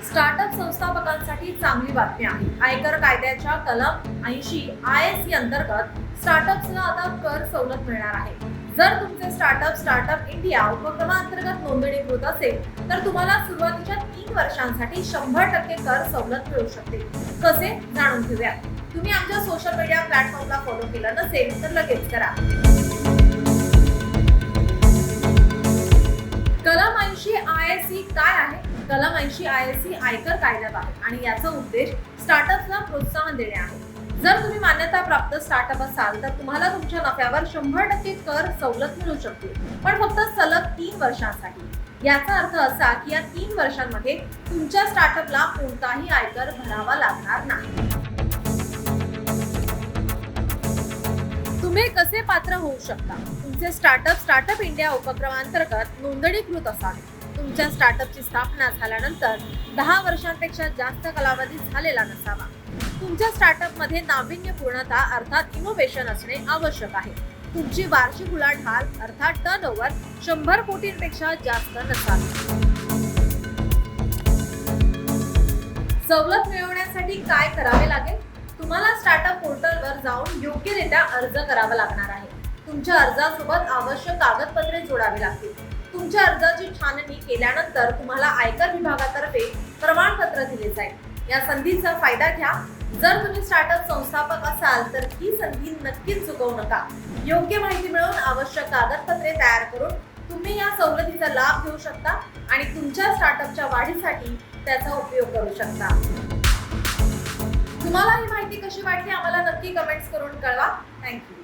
Startup संस्थापकांसाठी चांगली बातमी आहे। आयकर कायद्याच्या कलम 80 ISC अंतर्गत स्टार्टअप्सला आता कर सवलत मिळणार आहे। जर तुमचे स्टार्टअप इंडिया उपक्रमांतर्गत नोंदणीकृत असेल तर तुम्हाला सुरुवातीच्या 3 वर्षांसाठी 100% कर सवलत मिळू शकते। कसे जाणून घेऊया। तुम्ही आमच्या सोशल मीडिया प्लॅटफॉर्मला फॉलो केलं नसेल तर लगेच करा। कलम 80 ISC काय आहे? कलम 80 ISC आयकर कायद्यात आहे आणि याचा उद्देश स्टार्टअप्सला प्रोत्साहन देणे आहे। जर तुम्ही मान्यता प्राप्त स्टार्टअप असाल तर तुम्हाला तुमच्या नफ्यावर 100% कर सवलत मिळू शकते, पण फक्त सलग 3 वर्षांसाठी। याचा अर्थ असा की या 3 वर्षांमध्ये तुमच्या स्टार्टअपला कोणताही आयकर भरावा लागणार नाही। तुम्ही कसे पात्र होऊ शकता? तुमचे स्टार्टअप इंडिया उपक्रमांतर्गत नोंदणीकृत असावे। तुमच्या स्टार्टअपची स्थापना झाल्यानंतर 10 वर्षांपेक्षा जास्त कालावधी झालेला नसावा। तुमच्या स्टार्टअपमध्ये नाविन्यपूर्णता अर्थात इनोव्हेशन असणे आवश्यक आहे। तुमची वार्षिक उलाढाल अर्थात टर्नओव्हर 100 कोटींपेक्षा जास्त नसावी। सवलत मिळवण्यासाठी काय करावे लागेल? तुम्हाला स्टार्टअप पोर्टलवर जाऊन योग्यरित्या अर्ज करावा लागणार आहे। तुमच्या अर्जासोबत आवश्यक कागदपत्रे जोडावी लागतील। तुमच्या अर्जाची छाननी केल्यानंतर तुम्हाला आयकर विभागातर्फे प्रमाणपत्र दिले जाईल। या संधीचा फायदा घ्या। जर तुम्ही स्टार्टअप संस्थापक असाल तर ही संधी नक्कीच चुकवू नका। योग्य माहिती मिळवून आवश्यक कागदपत्रे तयार करून तुम्ही या सवलतीचा लाभ घेऊ शकता आणि तुमच्या स्टार्टअपच्या वाढीसाठी त्याचा उपयोग करू शकता। तुम्हाला ही माहिती कशी वाटली आम्हाला नक्की कमेंट्स करून कळवा। थँक्यू।